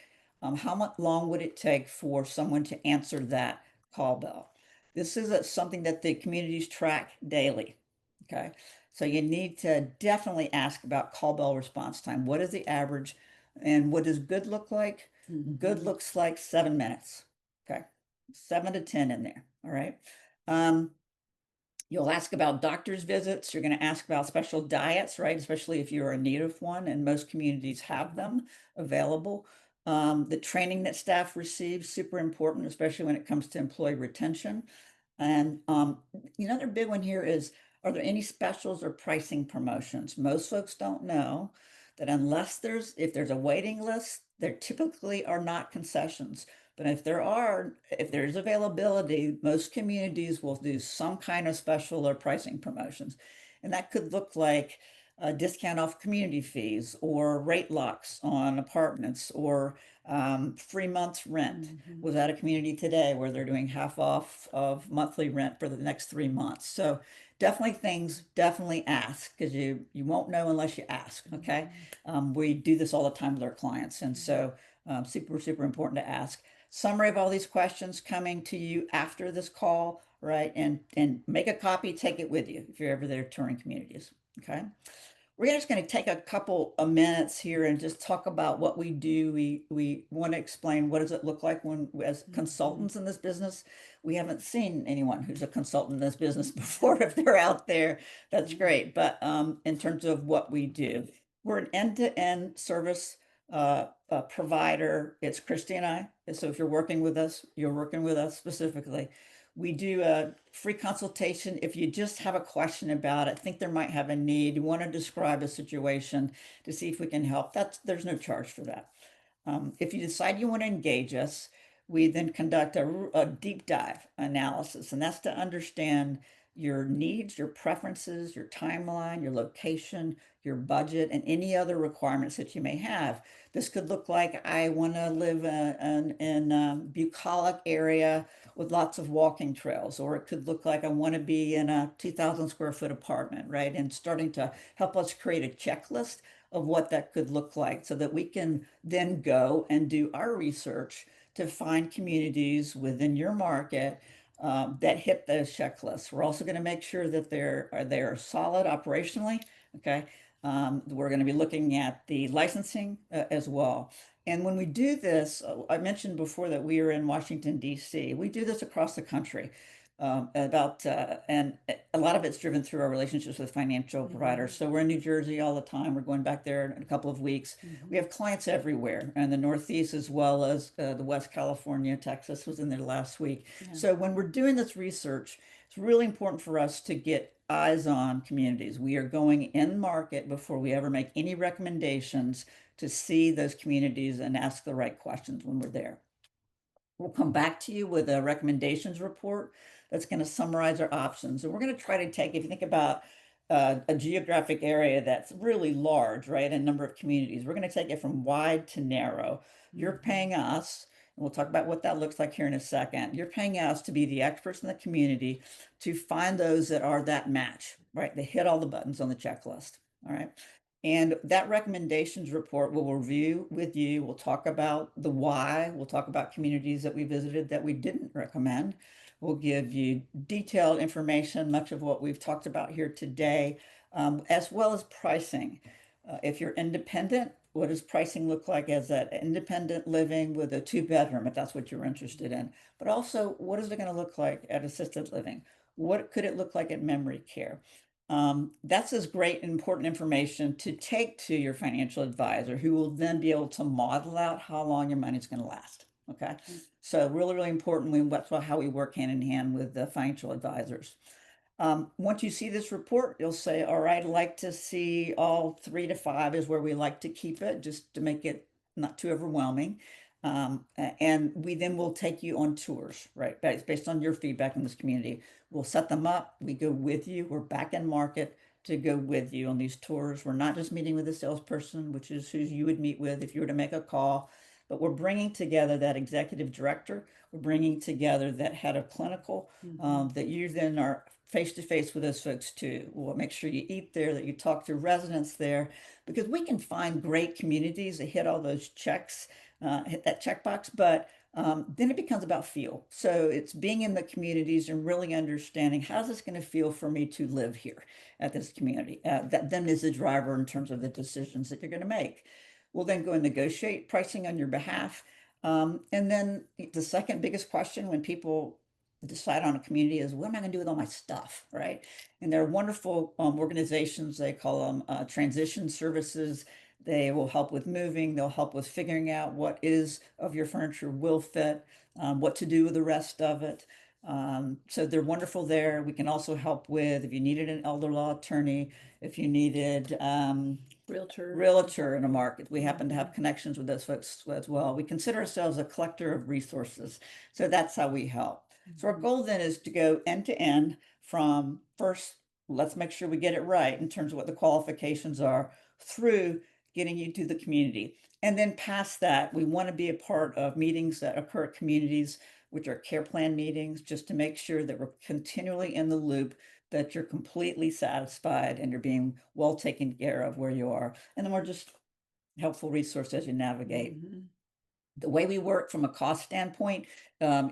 How much long would it take for someone to answer that call bell? This is something that the communities track daily. Okay. So you need to definitely ask about call bell response time. What is the average? And what does good look like? Good looks like 7 minutes. Okay. 7 to 10 in there. All right. You'll ask about doctor's visits. You're going to ask about special diets, right? Especially if you're in need of one, and most communities have them available. The training that staff receives, super important, especially when it comes to employee retention. And another big one here is, are there any specials or pricing promotions? Most folks don't know that if there's a waiting list, there typically are not concessions. But if there's availability, most communities will do some kind of special or pricing promotions. And that could look like a discount off community fees or rate locks on apartments or free month's rent. Was at a community today where they're doing half off of monthly rent for the next 3 months. So definitely ask, because you won't know unless you ask. Okay. We do this all the time with our clients. And so super important to ask. Summary of all these questions coming to you after this call, right? And make a copy, take it with you if you're ever there touring communities. Okay. We're just going to take a couple of minutes here and just talk about what we do. We want to explain what does it look like when, as consultants in this business. We haven't seen anyone who's a consultant in this business before. If they're out there, that's great. But in terms of what we do, we're an end-to-end service provider. It's Christy and I. So if you're working with us, you're working with us specifically. We do a free consultation if you just have a question about it, think there might have a need, you want to describe a situation to see if we can help. There's no charge for that. If you decide you want to engage us, we then conduct a deep dive analysis, and that's to understand your needs, your preferences, your timeline, your location, your budget, and any other requirements that you may have. This could look like, I want to live in a bucolic area with lots of walking trails, or it could look like, I want to be in a 2,000 square foot apartment, right? And starting to help us create a checklist of what that could look like so that we can then go and do our research to find communities within your market that hit those checklists. We're also going to make sure that they're solid operationally. Okay. We're going to be looking at the licensing as well. And when we do this, I mentioned before that we are in Washington, D.C. We do this across the country. And a lot of it's driven through our relationships with financial providers. So we're in New Jersey all the time. We're going back there in a couple of weeks. We have clients everywhere, and the Northeast, as well as the West California. Texas was in there last week. So when we're doing this research, it's really important for us to get eyes on communities. We are going in market before we ever make any recommendations, to see those communities and ask the right questions when we're there. We'll come back to you with a recommendations report that's going to summarize our options. And we're going to try to take, if you think about a geographic area that's really large, right, a number of communities, we're going to take it from wide to narrow. You're paying us, and we'll talk about what that looks like here in a second. You're paying us to be the experts in the community to find those that are that match, right? They hit all the buttons on the checklist, all right? And that recommendations report we'll review with you. We'll talk about the why. We'll talk about communities that we visited that we didn't recommend. We'll give you detailed information, much of what we've talked about here today, as well as pricing. If you're independent, what does pricing look like as that independent living with a 2-bedroom, if that's what you're interested in? But also, what is it going to look like at assisted living? What could it look like at memory care? That's as great and important information to take to your financial advisor, who will then be able to model out how long your money's going to last. Okay. So really important. That's how we work hand in hand with the financial advisors. Once you see this report, you'll say, all right, I'd like to see all 3 to 5 is where we like to keep it, just to make it not too overwhelming. And we then will take you on tours, right? Based on your feedback in this community. We'll set them up. We go with you. We're back in market to go with you on these tours. We're not just meeting with a salesperson, which is who you would meet with if you were to make a call, but we're bringing together that executive director. We're bringing together that head of clinical, that you then are face to face with those folks too. We'll make sure you eat there, that you talk to residents there, because we can find great communities that hit all those checks, hit that checkbox, but then it becomes about feel. So it's being in the communities and really understanding how's this going to feel for me to live here at this community. That then is the driver in terms of the decisions that you're going to make. We'll then go and negotiate pricing on your behalf. And then the second biggest question when people decide on a community is, what am I going to do with all my stuff, right? And there are wonderful organizations, they call them transition services. They will help with moving. They'll help with figuring out what is of your furniture will fit, what to do with the rest of it. So they're wonderful there. We can also help with if you needed an elder law attorney, if you needed realtor in a market. We happen to have connections with those folks as well. We consider ourselves a collector of resources. So that's how we help. So our goal then is to go end to end from first, let's make sure we get it right in terms of what the qualifications are, through getting you to the community. And then past that, we want to be a part of meetings that occur at communities, which are care plan meetings, just to make sure that we're continually in the loop, that you're completely satisfied and you're being well taken care of where you are. And then we're just helpful resource as you navigate. The way we work from a cost standpoint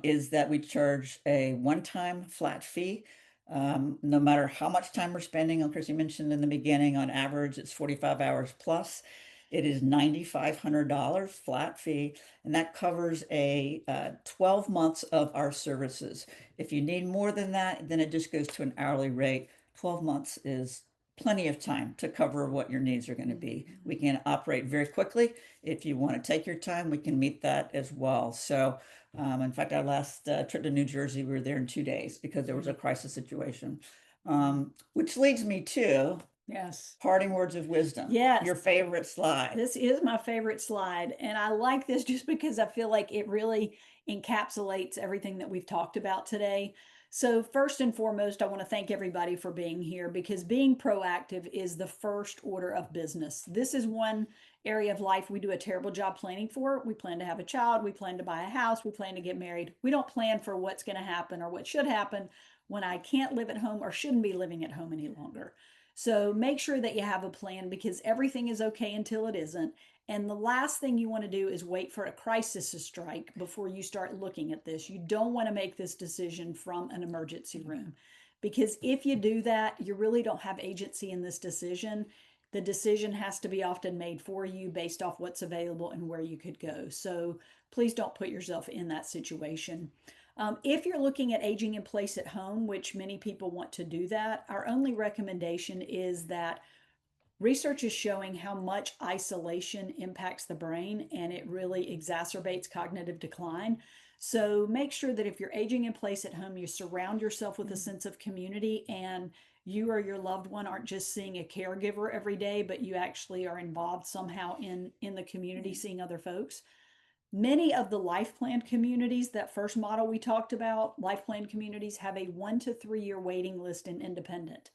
is that we charge a one-time flat fee. No matter how much time we're spending, of course, you mentioned in the beginning, on average, it's 45 hours plus. It is $9,500 flat fee, and that covers a 12 months of our services. If you need more than that, then it just goes to an hourly rate. 12 months is plenty of time to cover what your needs are going to be. We can operate very quickly. If you want to take your time, we can meet that as well. So in fact, our last trip to New Jersey, we were there in 2 days because there was a crisis situation. Which leads me to parting words of wisdom.
Yes.
Your favorite slide.
This is my favorite slide. And I like this just because I feel like it really encapsulates everything that we've talked about today. So first and foremost, I want to thank everybody for being here, because being proactive is the first order of business. This is one area of life we do a terrible job planning for. We plan to have a child, we plan to buy a house, we plan to get married. We don't plan for what's going to happen or what should happen when I can't live at home or shouldn't be living at home any longer. So make sure that you have a plan, because everything is okay until it isn't. And the last thing you want to do is wait for a crisis to strike before you start looking at this. You don't want to make this decision from an emergency room, because if you do that, you really don't have agency in this decision. The decision has to be often made for you based off what's available and where you could go. So please don't put yourself in that situation. If you're looking at aging in place at home, which many people want to do that, our only recommendation is that research is showing how much isolation impacts the brain, and it really exacerbates cognitive decline. So make sure that if you're aging in place at home, you surround yourself with a sense of community, and you or your loved one aren't just seeing a caregiver every day, but you actually are involved somehow in the community, seeing other folks. Many of the life plan communities, that first model we talked about, life plan communities have a 1 to 3 year waiting list in independent.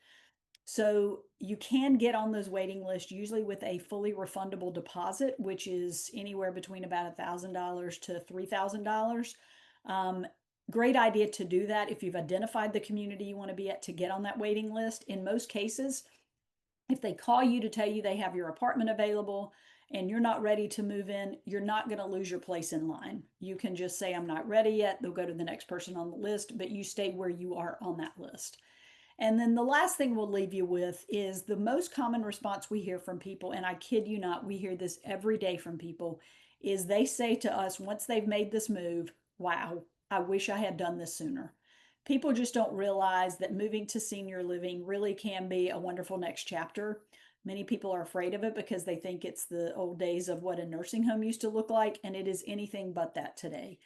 So you can get on those waiting lists usually with a fully refundable deposit, which is anywhere between about $1,000 to $3,000. Great idea to do that if you've identified the community you want to be at, to get on that waiting list. In most cases, if they call you to tell you they have your apartment available and you're not ready to move in, you're not going to lose your place in line. You can just say, I'm not ready yet. They'll go to the next person on the list, but you stay where you are on that list. And then the last thing we'll leave you with is the most common response we hear from people, and I kid you not, we hear this every day from people, is they say to us once they've made this move, wow, I wish I had done this sooner. People just don't realize that moving to senior living really can be a wonderful next chapter. Many people are afraid of it because they think it's the old days of what a nursing home used to look like, and it is anything but that today.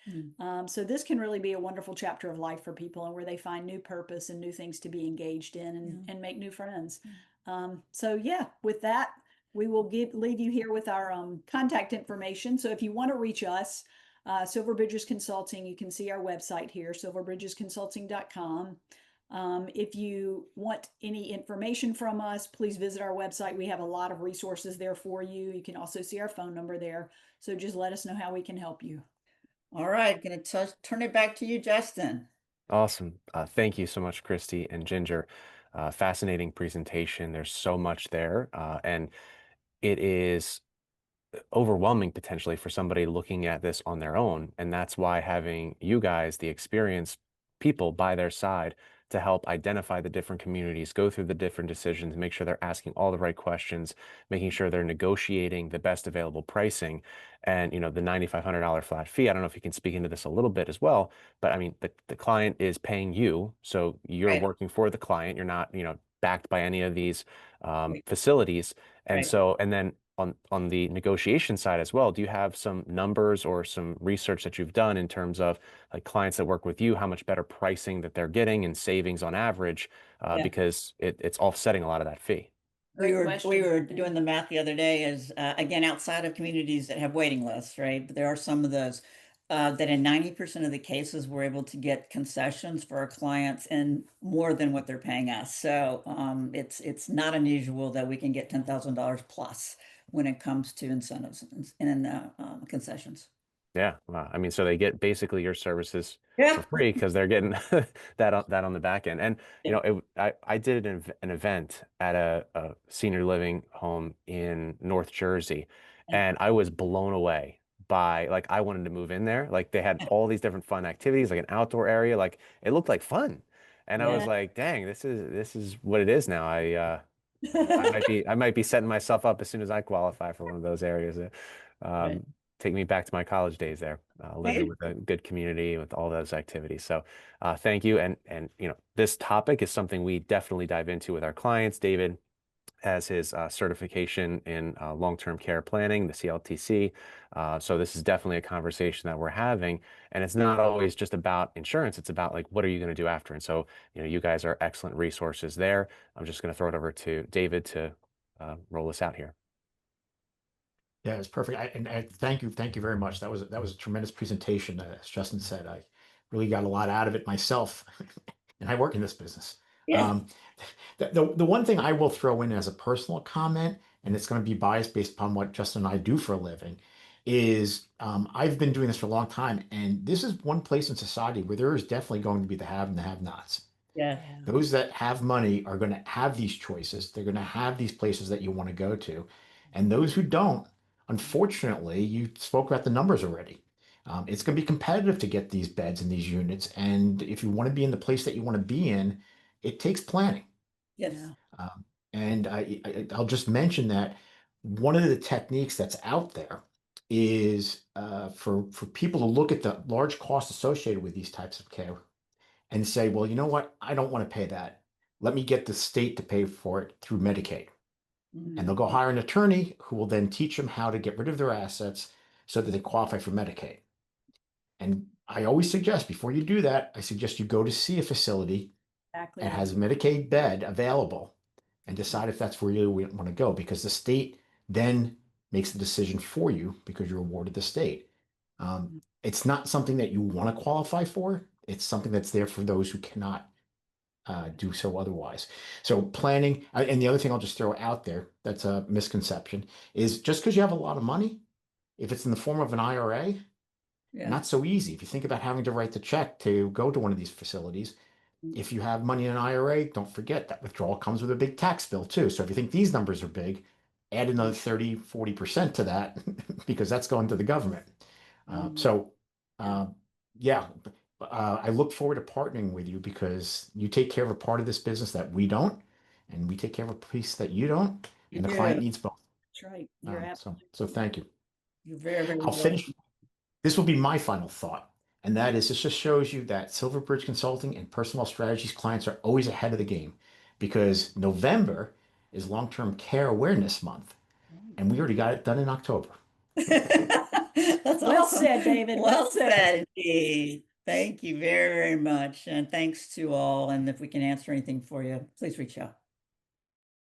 So this can really be a wonderful chapter of life for people, and where they find new purpose and new things to be engaged in, and make new friends. So yeah, with that, we will leave you here with our contact information. So if you want to reach us, Silver Bridges Consulting, you can see our website here, silverbridgesconsulting.com. If you want any information from us, please visit our website. We have a lot of resources there for you. You can also see our phone number there. So just let us know how we can help you.
All right, going to turn it back to you, Justin.
Awesome. Thank you so much, Christy and Ginger. Fascinating presentation. There's so much there, and it is overwhelming potentially for somebody looking at this on their own. And that's why having you guys, the experienced people by their side to help identify the different communities, go through the different decisions, make sure they're asking all the right questions, making sure they're negotiating the best available pricing. And, you know, the $9,500 flat fee, I don't know if you can speak into this a little bit as well, but I mean, the client is paying you. So you're
Right.
working for the client. You're not, you know, backed by any of these
Right.
facilities. And
Right.
so, and then on the negotiation side as well, do you have some numbers or some research that you've done in terms of like clients that work with you, how much better pricing that they're getting and savings on average,
Yeah.
because it's offsetting a lot of that fee?
We
Great
were
question.
doing the math the other day as again outside of communities that have waiting lists, right? But there are some of those that in 90% of the cases we're able to get concessions for our clients and more than what they're paying us. So it's not unusual that we can get $10,000 plus when it comes to incentives and concessions.
Yeah, wow. I mean, so they get basically your services for
Yeah.
free because they're getting that on the back end. And you know, I did an event at a senior living home in North Jersey, and I was blown away by like I wanted to move in there. Like they had all these different fun activities, like an outdoor area, like it looked like fun. And I was
Yeah.
like, dang, this is what it is now. I might be setting myself up as soon as I qualify for one of those areas.
Right.
Um, Take me back to my college days there, living
Hey,
with a good community with all those activities. So, thank you. And you know, this topic is something we definitely dive into with our clients. David has his certification in long-term care planning, the CLTC. So this is definitely a conversation that we're having, and it's not always just about insurance. It's about like, what are you going to do after? And so, you know, you guys are excellent resources there. I'm just going to throw it over to David to roll us out here.
Yeah, it was perfect. And thank you very much. That was a tremendous presentation. As Justin said, I really got a lot out of it myself, and I work in this business.
yeah.
Um, the one thing I will throw in as a personal comment, and it's going to be biased based upon what Justin and I do for a living, is I've been doing this for a long time, and this is one place in society where there is definitely going to be the have and the have-nots.
Yeah.
Those that have money are going to have these choices. They're going to have these places that you want to go to. And those who don't, unfortunately, you spoke about the numbers already. It's going to be competitive to get these beds and these units. And if you want to be in the place that you want to be in, it takes planning.
Yes.
Um, and I'll just mention that one of the techniques that's out there is for people to look at the large costs associated with these types of care and say, well, you know what? I don't want to pay that. Let me get the state to pay for it through Medicaid. And they'll go hire an attorney who will then teach them how to get rid of their assets so that they qualify for Medicaid. And I always suggest before you do that, I suggest you go to see a facility
Exactly.
that has a Medicaid bed available and decide if that's where you want to go, because the state then makes the decision for you because you're awarded the state. It's not something that you want to qualify for. It's something that's there for those who cannot do so otherwise. So planning, and the other thing I'll just throw out there that's a misconception is just because you have a lot of money, if it's in the form of an IRA,
Yeah.
not so easy. If you think about having to write the check to go to one of these facilities, if you have money in an IRA, don't forget that withdrawal comes with a big tax bill too. So if you think these numbers are big, add another 30–40% to that because that's going to the government. So yeah, I look forward to partnering with you because you take care of a part of this business that we don't, and we take care of a piece that you don't, and the client needs both.
That's right. You're absolutely
So thank you.
You're very, very
I'll finish.
welcome.
This will be my final thought, and that is this just shows you that Silverbridge Consulting and Personal Strategies clients are always ahead of the game because November is Long-Term Care Awareness Month. And we already got it done in October.
That's
Well
awesome.
said, David.
Well said indeed. Thank you very, very much. And thanks to all. And if we can answer anything for you, please reach out.